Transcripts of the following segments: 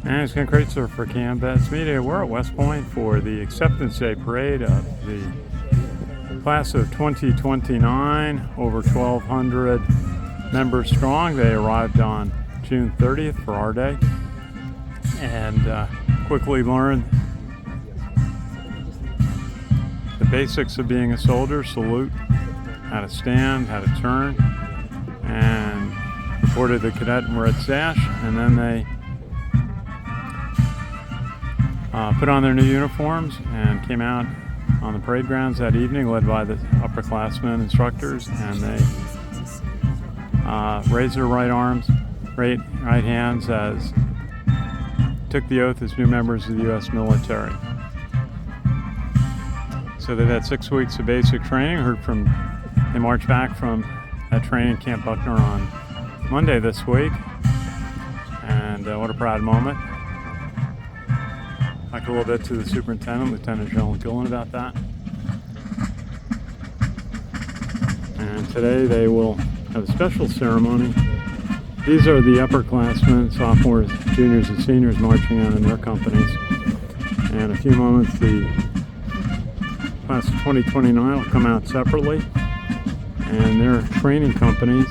And it's Kraetzer for CaMMVetsMedia. We're at West Point for the Acceptance Day Parade of the class of 2029, over 1,200 members strong. They arrived on June 30th for our day and quickly learned the basics of being a soldier: salute, how to stand, how to turn, and reported the cadet in red sash, and then they put on their new uniforms and came out on the parade grounds that evening, led by the upperclassmen instructors, and they raised their right hands as took the oath as new members of the U.S. military. So they've had 6 weeks of basic training. They marched back from that training Camp Buckner on Monday this week, and what a proud moment. Talked a little bit to the superintendent, Lieutenant General Gillen, about that. And today they will have a special ceremony. These are the upperclassmen, sophomores, juniors, and seniors marching out in their companies. And in a few moments, the class of 2029 will come out separately, and their training companies.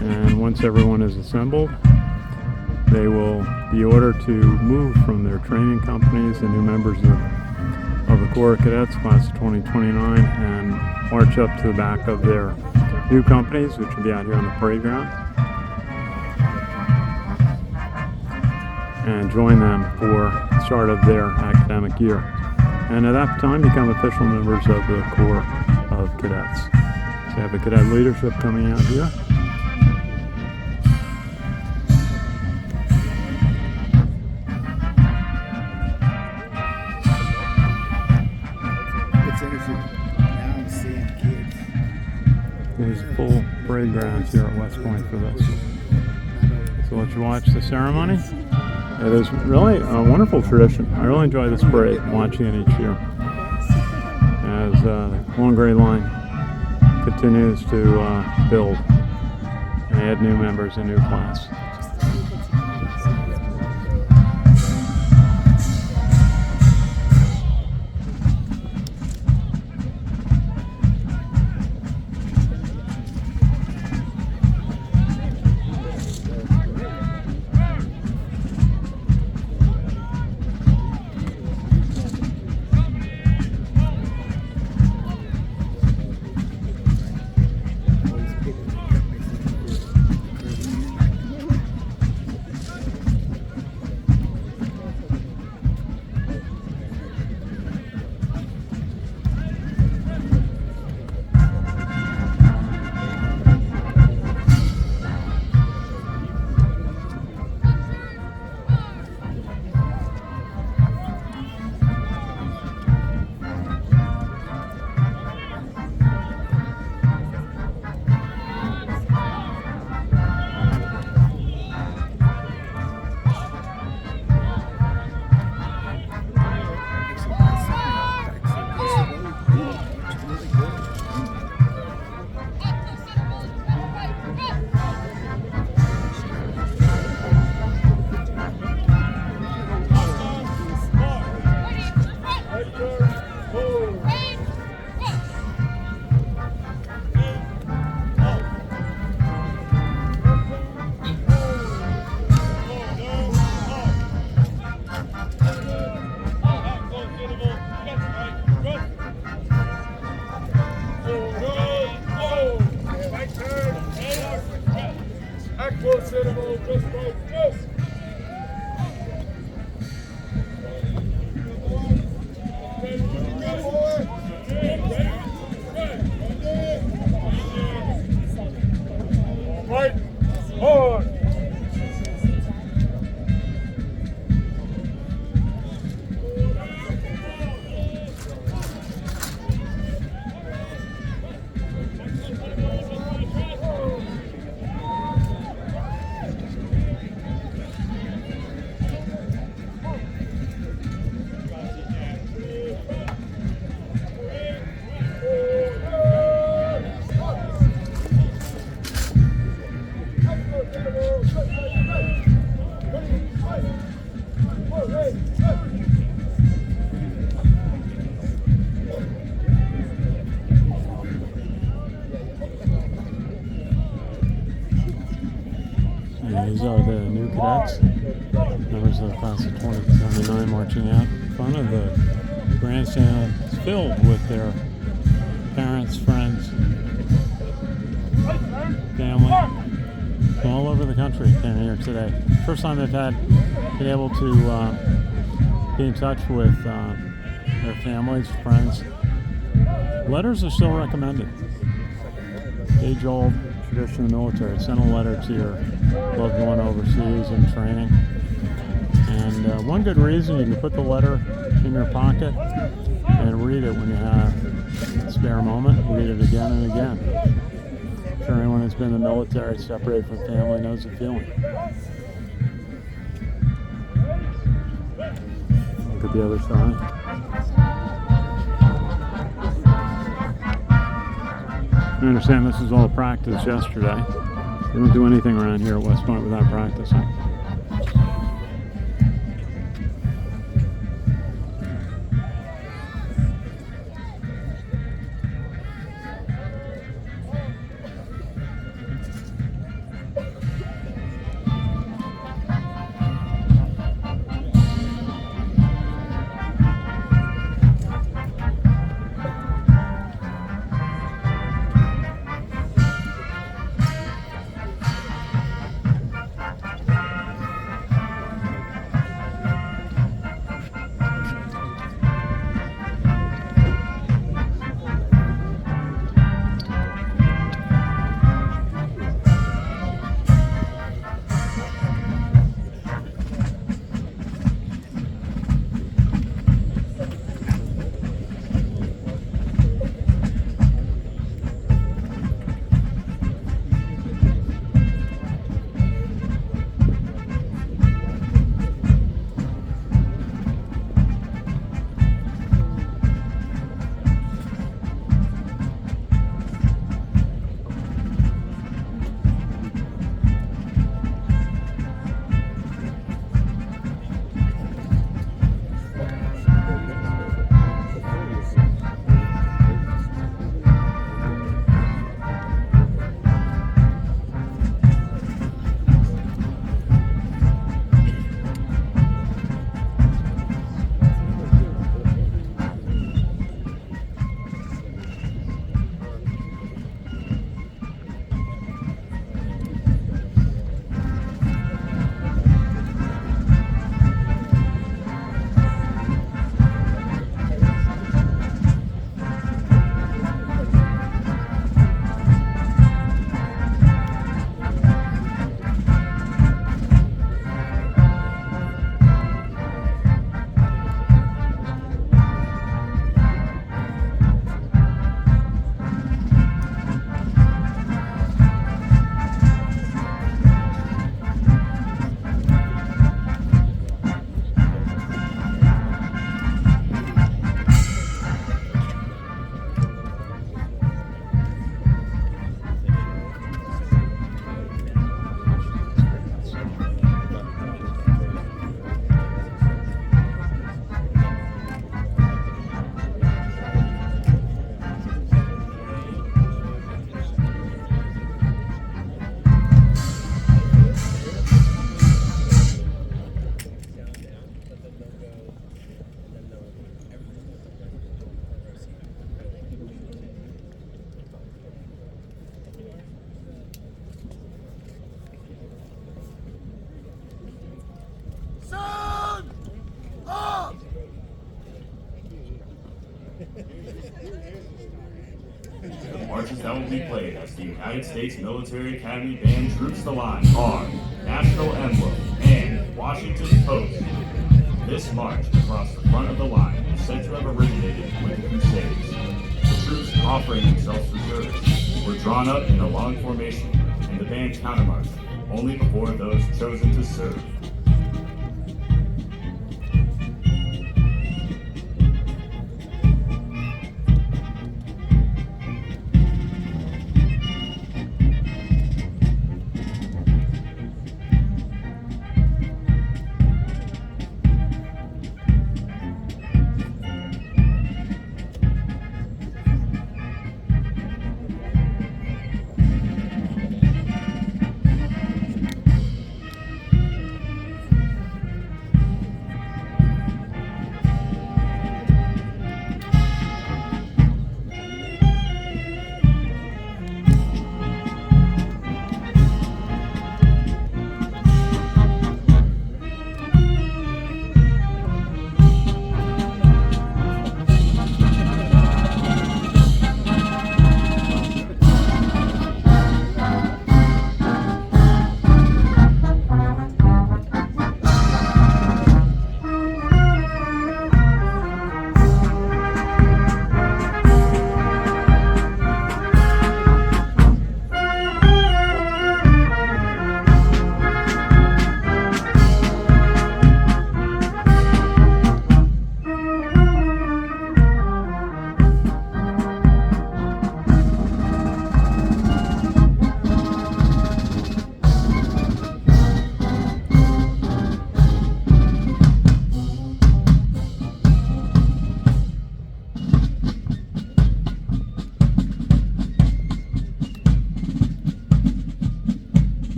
And once everyone is assembled, they will be ordered to move from their training companies, the new members of the Corps of Cadets, class of 2029, and march up to the back of their new companies, which will be out here on the parade ground, and join them for the start of their academic year. And at that time, become official members of the Corps of Cadets. So you have the cadet leadership coming out here. There's full parade grounds here at West Point for this. So let's watch the ceremony. It is really a wonderful tradition. I really enjoy this parade, watching it each year as the long gray line continues to build and add new members in new class. Cadets, members of the class of 2079 marching out in front of the grandstand filled with their parents, friends, family, from all over the country came here today. First time they've been able to be in touch with their families, friends. Letters are still recommended. Age-old tradition of the military. Send a letter to your loved one overseas in training. And one good reason, you can put the letter in your pocket and read it when you have a spare moment. Read it again and again. I'm sure anyone who's been in the military, separated from family, knows the feeling. Look at the other side. I understand this was all practice yesterday. We don't do anything around here at West Point without practicing. The marches that will be played as the United States Military Academy Band troops the line are National Emblem and Washington Post. This march across the front of the line is said to have originated with the Crusades. The troops offering themselves for service were drawn up in a long formation, and the band countermarched only before those chosen to serve.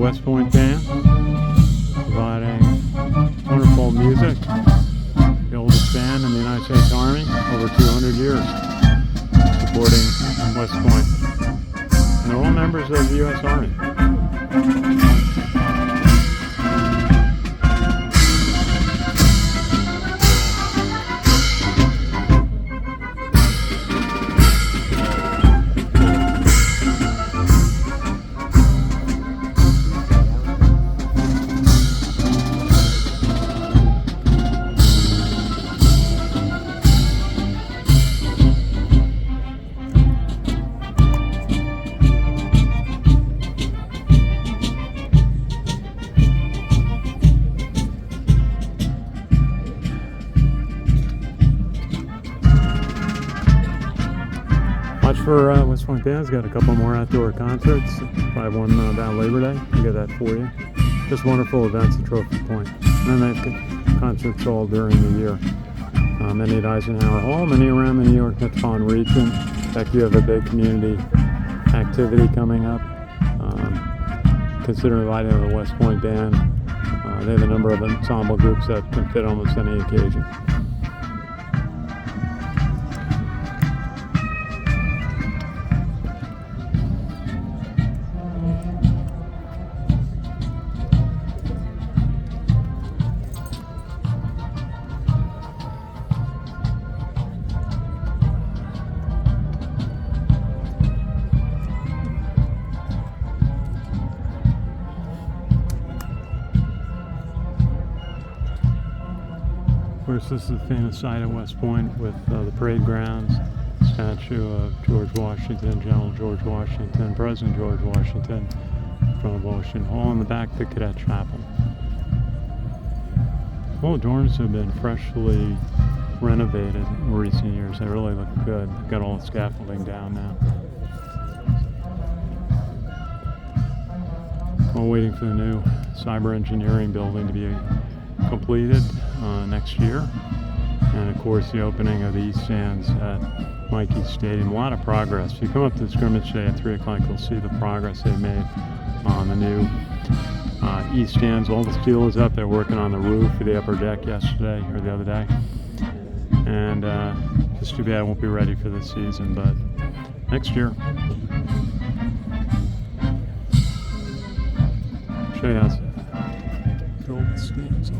West Point Band, providing wonderful music. The oldest band in the United States Army, over 200 years, supporting West Point. And they're all members of the U.S. Army. Watch for West Point Band's got a couple more outdoor concerts. Probably one about Labor Day. We got that for you. Just wonderful events at Trophy Point. And then they have concerts all during the year. Many at Eisenhower Hall, many around the New York metropolitan region. In fact, you have a big community activity coming up. Consider inviting the West Point Band. They have a number of ensemble groups that can fit almost any occasion. Of course, this is the famous site at West Point with the parade grounds, statue of George Washington, General George Washington, President George Washington, in front of Washington Hall, in the back the Cadet Chapel. All the dorms have been freshly renovated in recent years. They really look good. They've got all the scaffolding down now. While waiting for the new cyber engineering building to be completed next year, and of course the opening of the East Stands at Mikey Stadium. A lot of progress. If you come up to the scrimmage day at 3 o'clock, you'll see the progress they've made on the new East Stands. All the steel is up. They're working on the roof of the upper deck yesterday or the other day, and just too bad it won't be ready for this season, but next year. Show you how to build the stands over.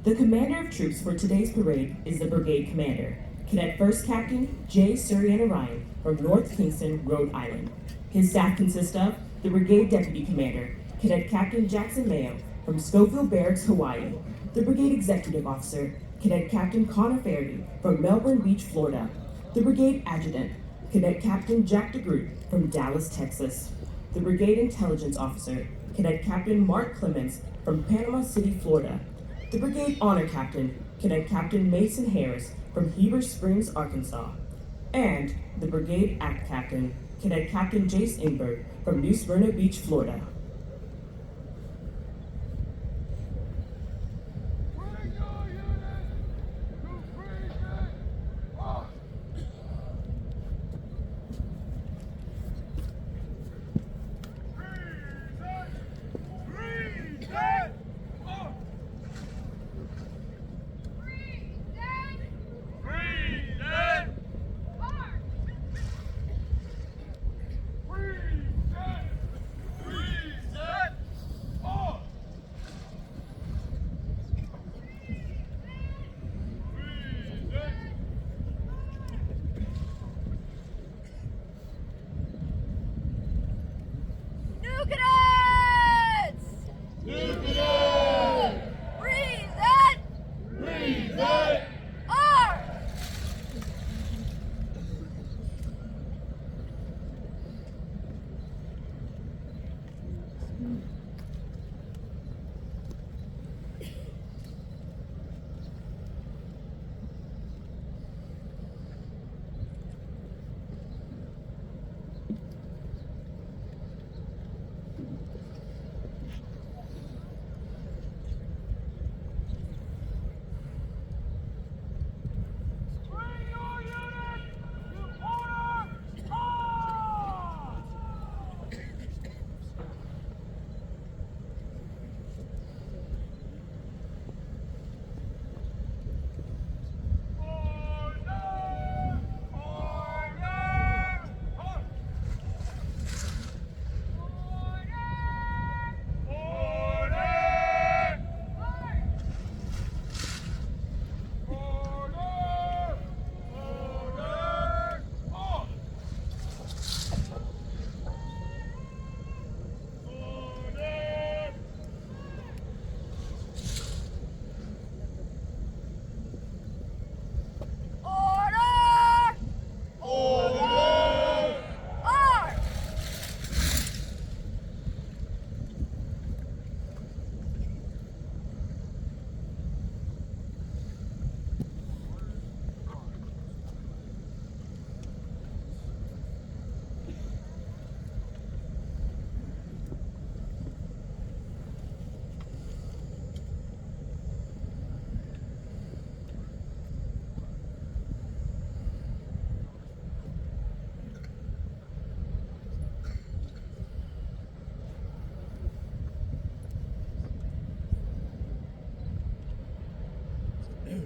The commander of troops for today's parade is the brigade commander, Cadet First Captain J. Suriana Ryan from North Kingston, Rhode Island. His staff consists of the brigade deputy commander, Cadet Captain Jackson Mayo from Schofield Barracks, Hawaii, the brigade executive officer, Cadet Captain Connor Fairdy from Melbourne Beach, Florida, the brigade adjutant, Cadet Captain Jack DeGroot from Dallas, Texas, the brigade intelligence officer, Cadet Captain Mark Clements from Panama City, Florida, the brigade honor captain, Cadet Captain Mason Harris from Heber Springs, Arkansas, and the brigade act captain, Cadet Captain Jace Ingberg from New Smyrna Beach, Florida.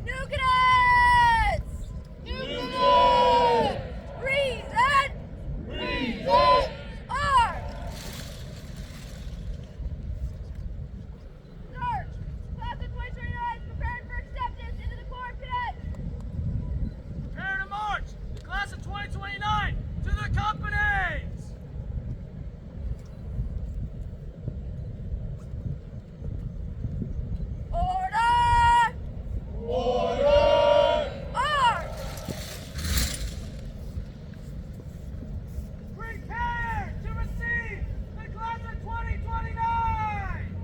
New Cadets! New Cadets! Present! Present! Arms! Start! Class of 2029 is prepared for acceptance into the Corps of Cadets! Prepare to march! The class of 2029 to the companies! Order! Order! Arms! Prepare to receive the class of 2029!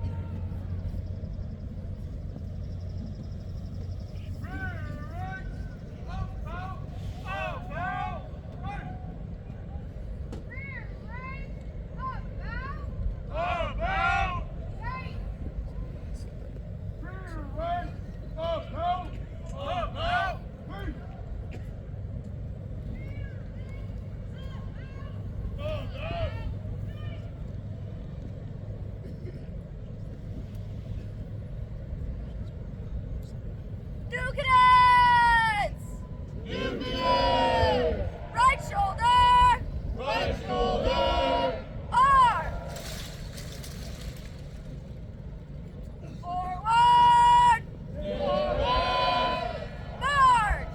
Rear rank, up, bow, right. New Cadets! New Cadets! Right shoulder! Right shoulder! Arms! Forward! Forward! March!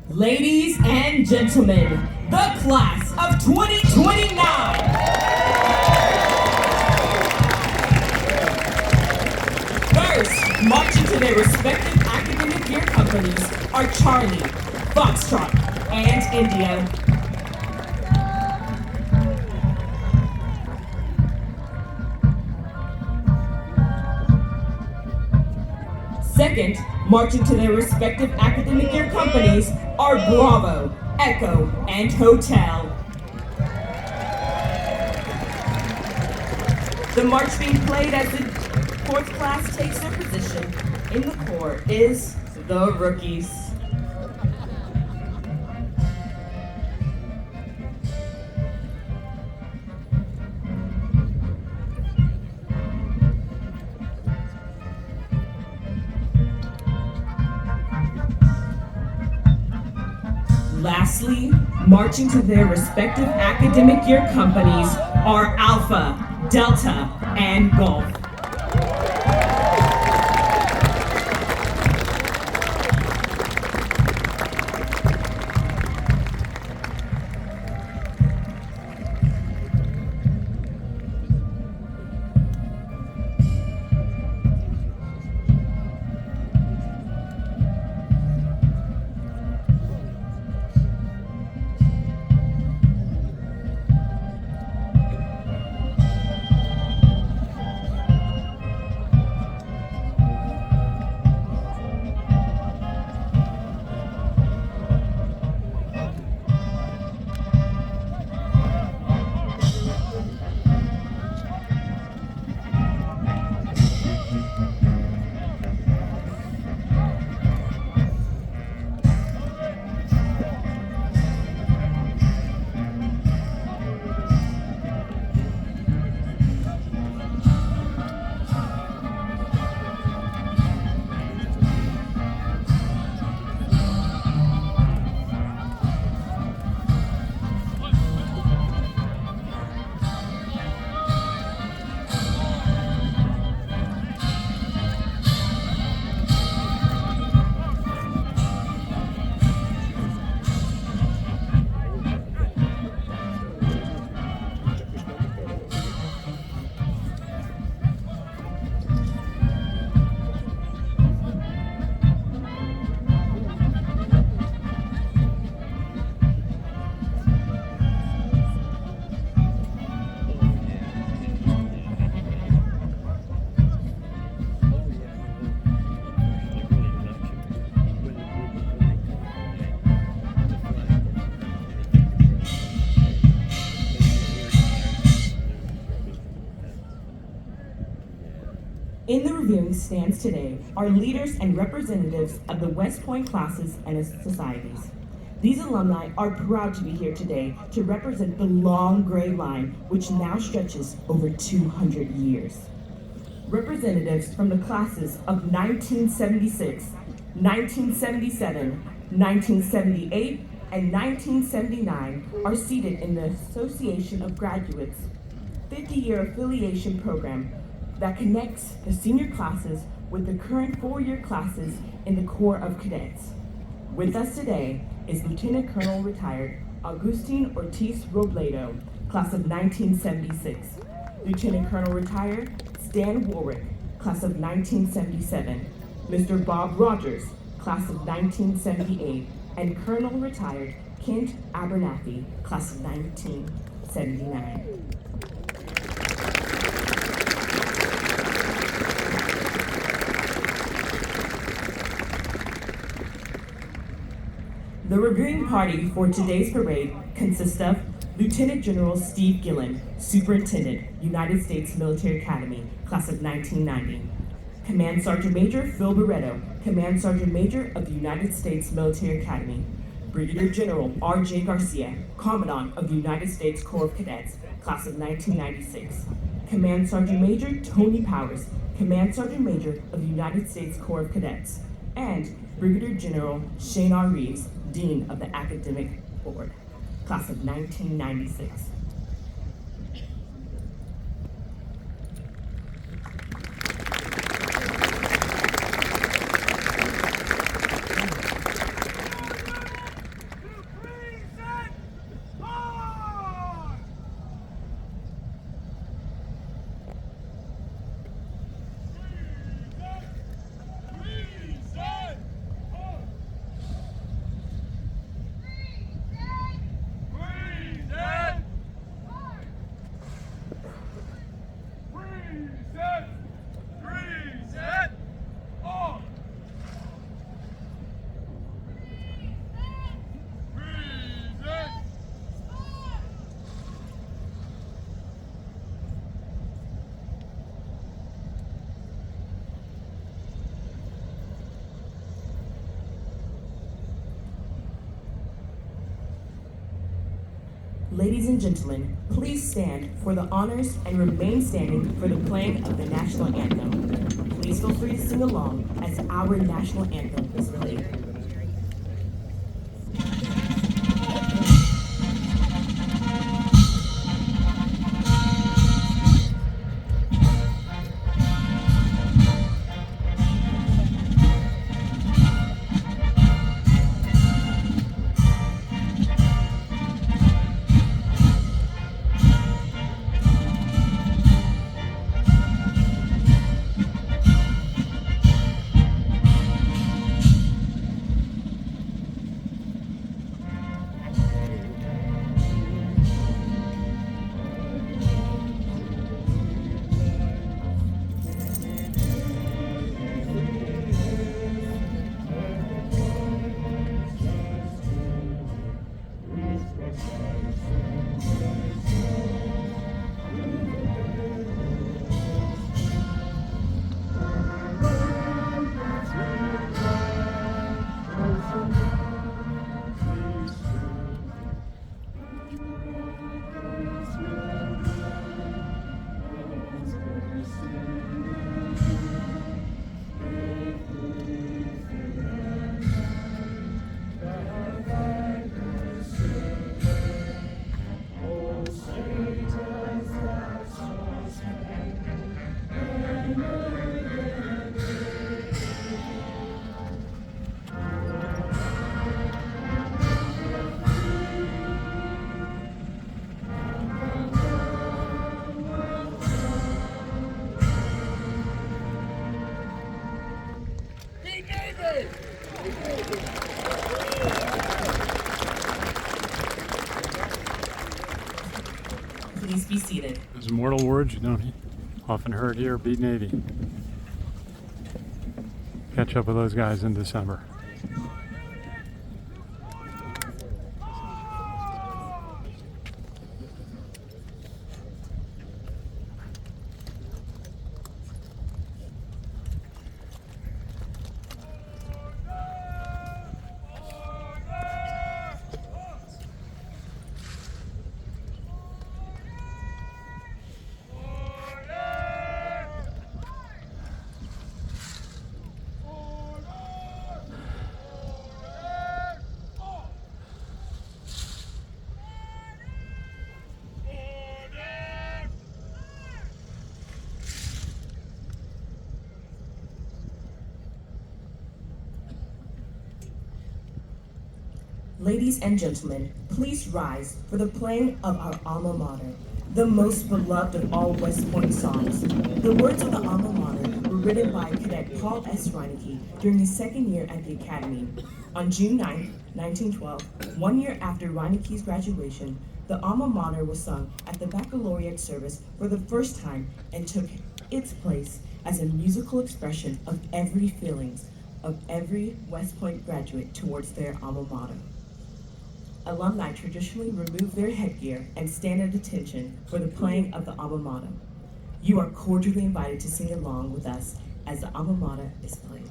Ladies and gentlemen, the class of 2029. First, marching to their respective academic year companies are Charlie, Foxtrot, and India. Second, marching to their respective academic year companies are Bravo, Echo, and Hotel. The march being played as the fourth class takes their position in the Corps is the Rookies. Lastly, marching to their respective academic year companies are Alpha, Delta, and Golf. In the reviewing stands today are leaders and representatives of the West Point classes and societies. These alumni are proud to be here today to represent the long gray line which now stretches over 200 years. Representatives from the classes of 1976, 1977, 1978, and 1979 are seated in the Association of Graduates 50-year affiliation program that connects the senior classes with the current 4-year classes in the Corps of Cadets. With us today is Lieutenant Colonel retired Agustin Ortiz Robledo, class of 1976. Lieutenant Colonel retired Stan Warwick, class of 1977. Mr. Bob Rogers, class of 1978. And Colonel retired Kent Abernathy, class of 1979. The reviewing party for today's parade consists of Lieutenant General Steve Gillen, Superintendent, United States Military Academy, class of 1990. Command Sergeant Major Phil Barretto, Command Sergeant Major of the United States Military Academy. Brigadier General R.J. Garcia, Commandant of the United States Corps of Cadets, class of 1996. Command Sergeant Major Tony Powers, Command Sergeant Major of the United States Corps of Cadets. And Brigadier General Shane R. Reeves, Dean of the Academic Board, class of 1996. Ladies and gentlemen, please stand for the honors and remain standing for the playing of the national anthem. Please feel free to sing along as our national anthem is played. Please be seated. Those immortal words you don't often heard here, beat Navy. Catch up with those guys in December. Ladies and gentlemen, please rise for the playing of our alma mater, the most beloved of all West Point songs. The words of the alma mater were written by Cadet Paul S. Reinecke during his second year at the Academy. On June 9, 1912, 1 year after Reinecke's graduation, the alma mater was sung at the baccalaureate service for the first time and took its place as a musical expression of every feelings of every West Point graduate towards their alma mater. Alumni traditionally remove their headgear and stand at attention for the playing of the alma mater. You are cordially invited to sing along with us as the alma mater is played.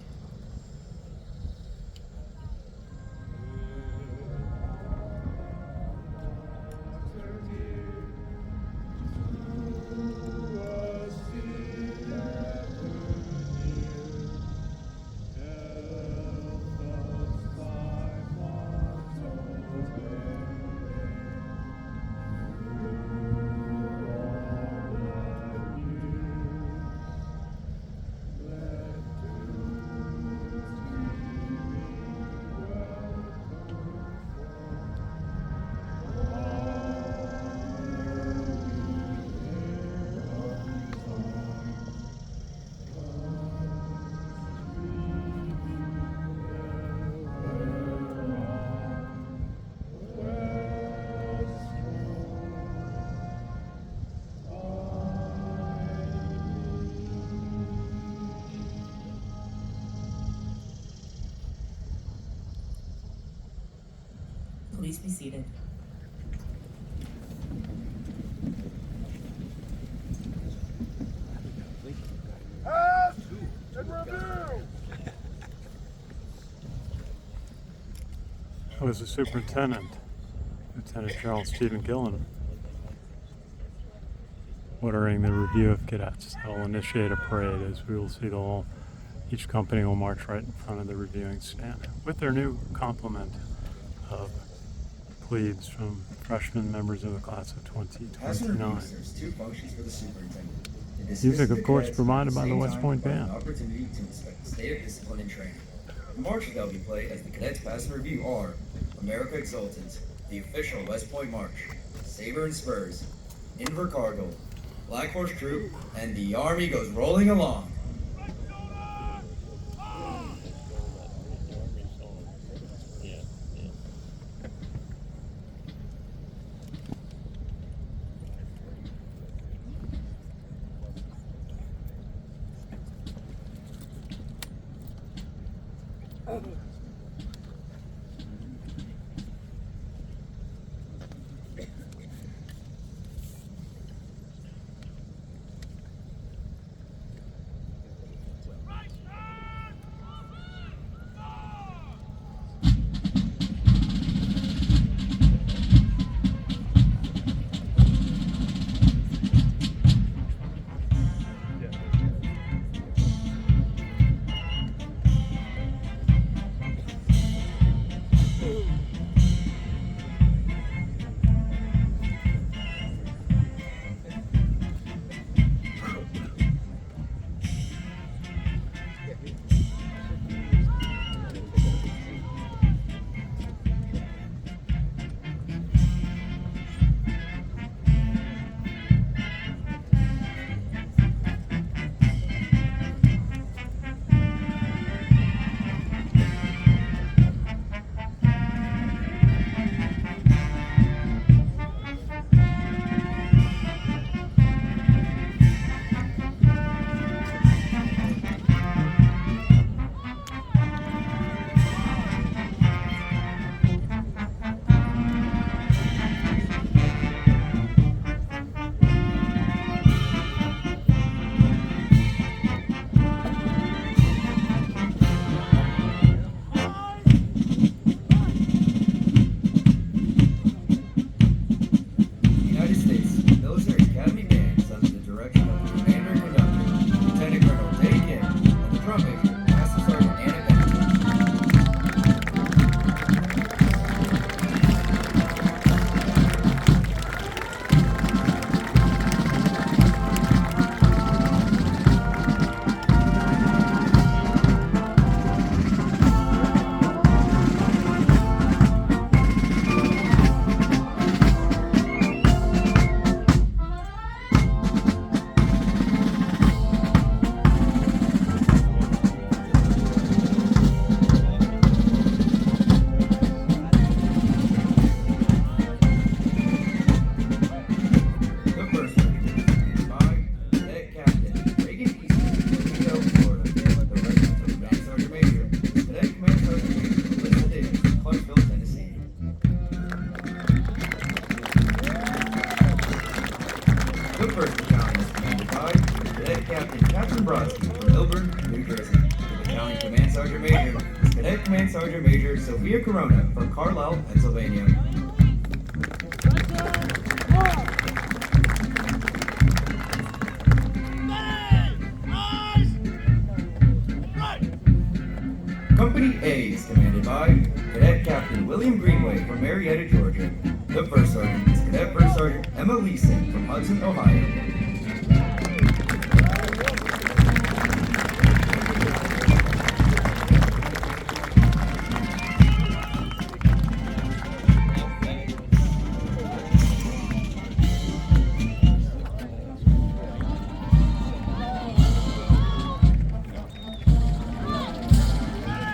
Please be seated. Pass and review. I was the superintendent, Lieutenant General Stephen Gillen, ordering the review of cadets. That will initiate a parade, as we will see each company will march right in front of the reviewing stand with their new complement of plebes from freshman members of the class of 2029. There's two functions for the superintendent. Music, of course, provided by the West Point Band. An opportunity to inspect the state of discipline and training. The marches that will be played as the cadets pass and review are America Exultant, the official West Point March, Saber and Spurs, Invercargill, Black Horse Troop, and the Army goes rolling along. Command Sergeant Major is Cadet Command Sergeant Major Sophia Corona from Carlisle, Pennsylvania. Company A is commanded by Cadet Captain William Greenway from Marietta, Georgia. The First Sergeant is Cadet First Sergeant Emma Leeson from Hudson, Ohio.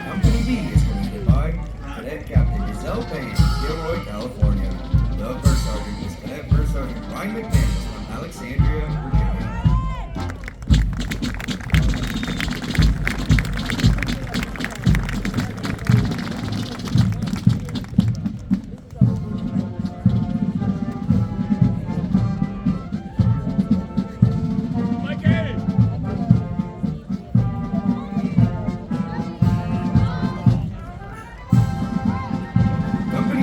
Company B is commanded by Cadet Captain Giselle Payne from Gilroy, California. The First Sergeant is Cadet First Sergeant Ryan McManus from Alexandria, Virginia. Company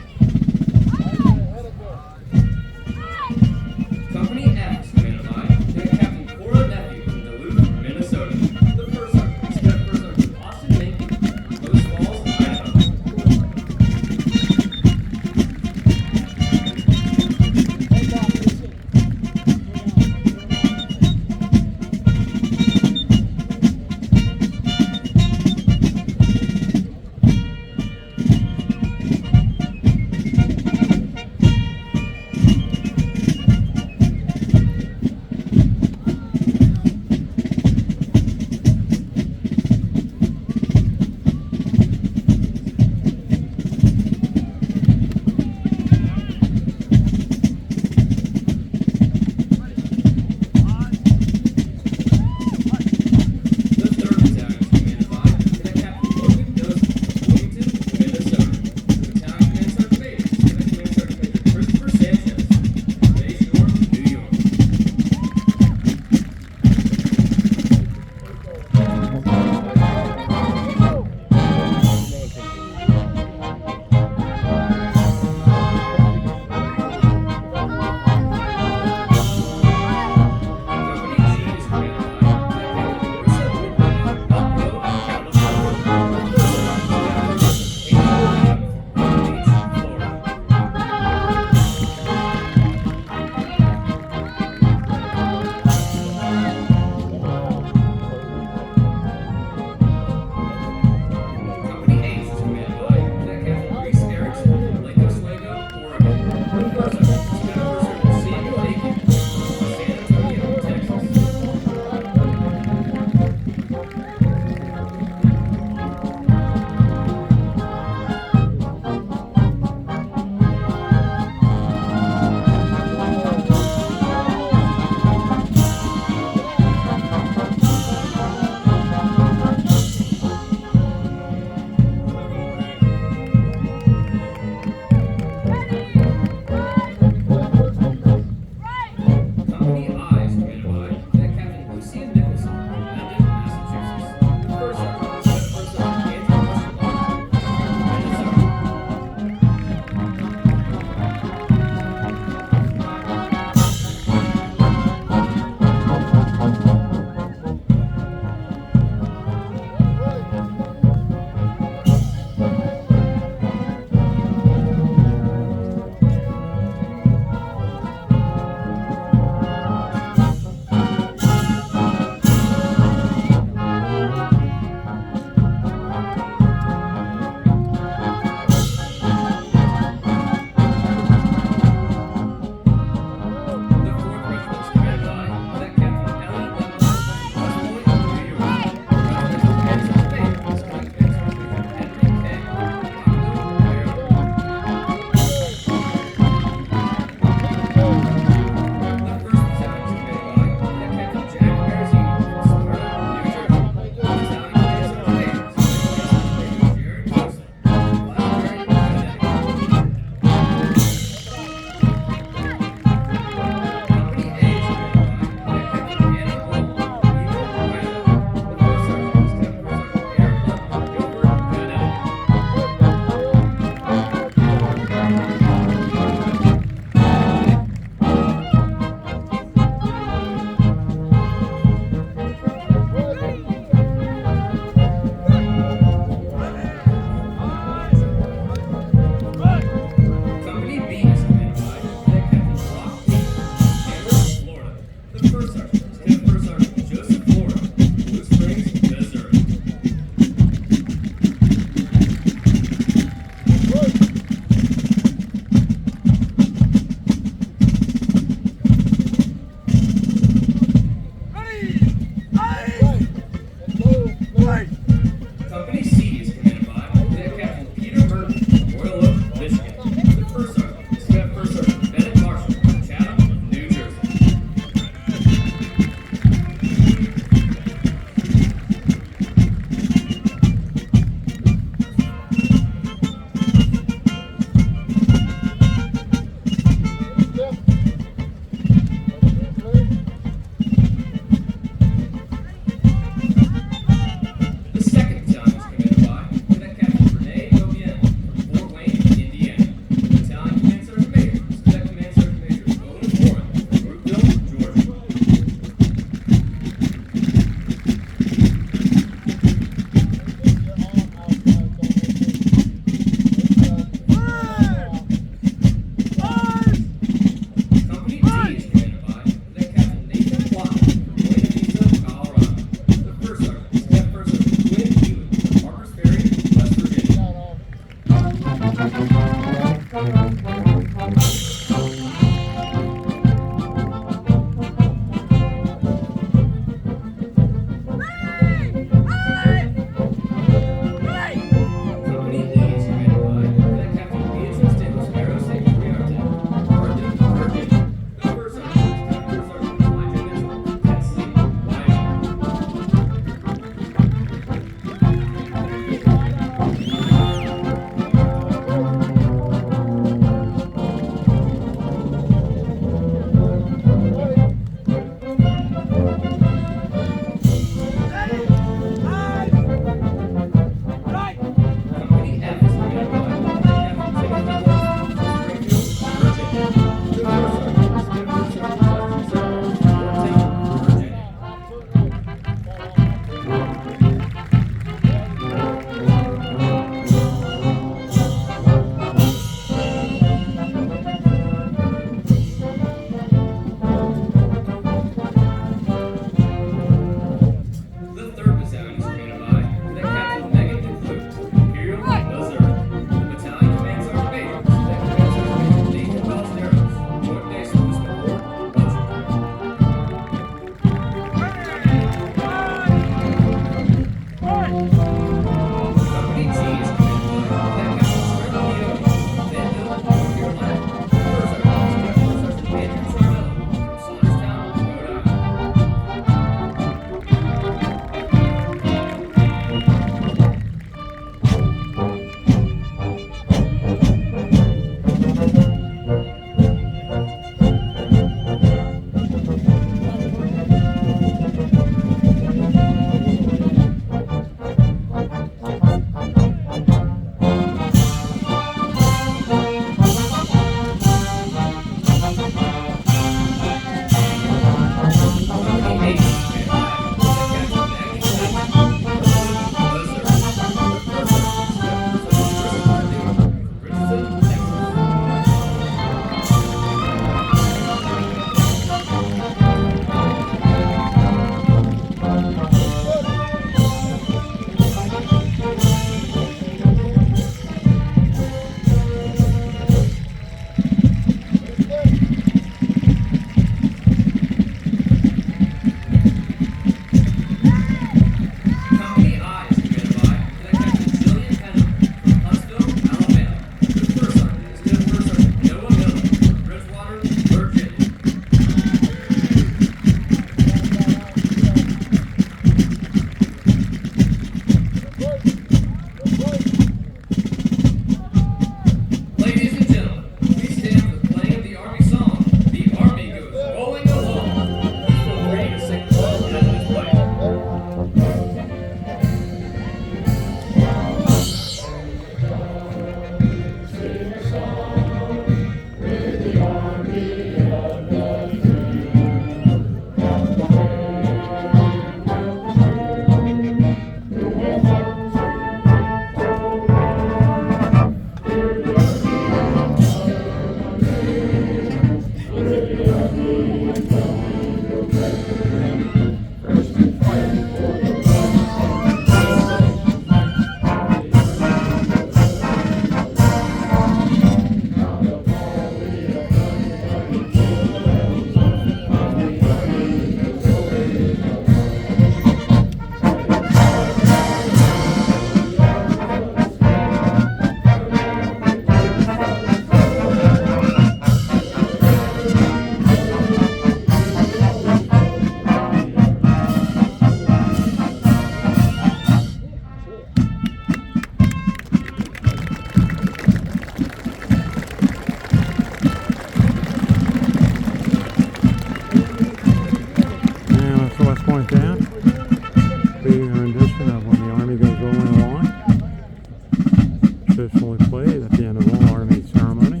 officially played at the end of all Army ceremony.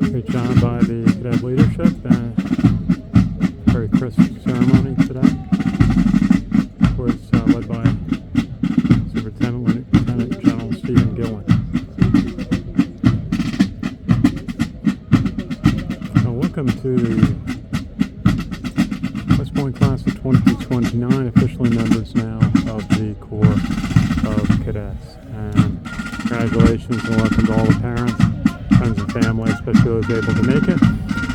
Great job by the cadet leadership. Very crisp ceremony today. Of course, led by Lieutenant General Stephen Gillen. Now, welcome to the West Point class of 2029, officially members now of the Corps of Cadets. And congratulations and welcome to all the parents, friends and family, especially those able to make it.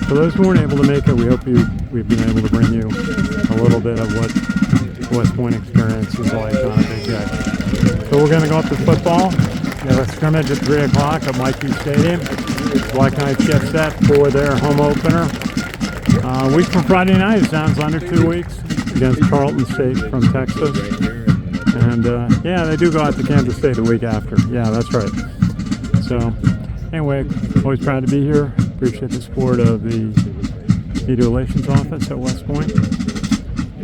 For those who weren't able to make it, we hope we've been able to bring you a little bit of what the West Point experience is like on a big day. So we're going to go up to football. We have a scrimmage at 3 o'clock at Mikey Stadium. Black Knights get set for their home opener. Week from Friday night, it sounds under 2 weeks, against Charlton State from Texas. And yeah, they do go out to Kansas State the week after. Yeah, that's right. So anyway, always proud to be here. Appreciate the support of the Media Relations Office at West Point.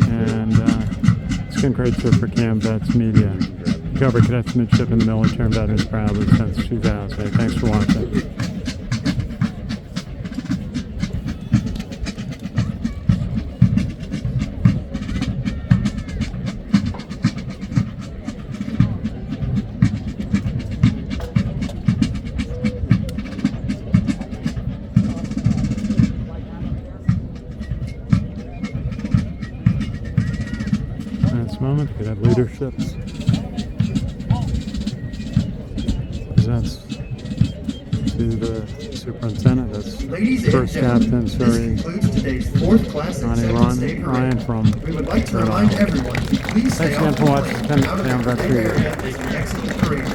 And it's been Kraetzer for CaMMVetsMedia. We cover cadets, midship, and the military and veterans proudly since 2008. Thanks for watching. Moment, cadet leadership presents to the superintendent. That's first captain, Ryan from. We would like to remind everyone to please stay Thanks again for watching CaMMVetsMedia.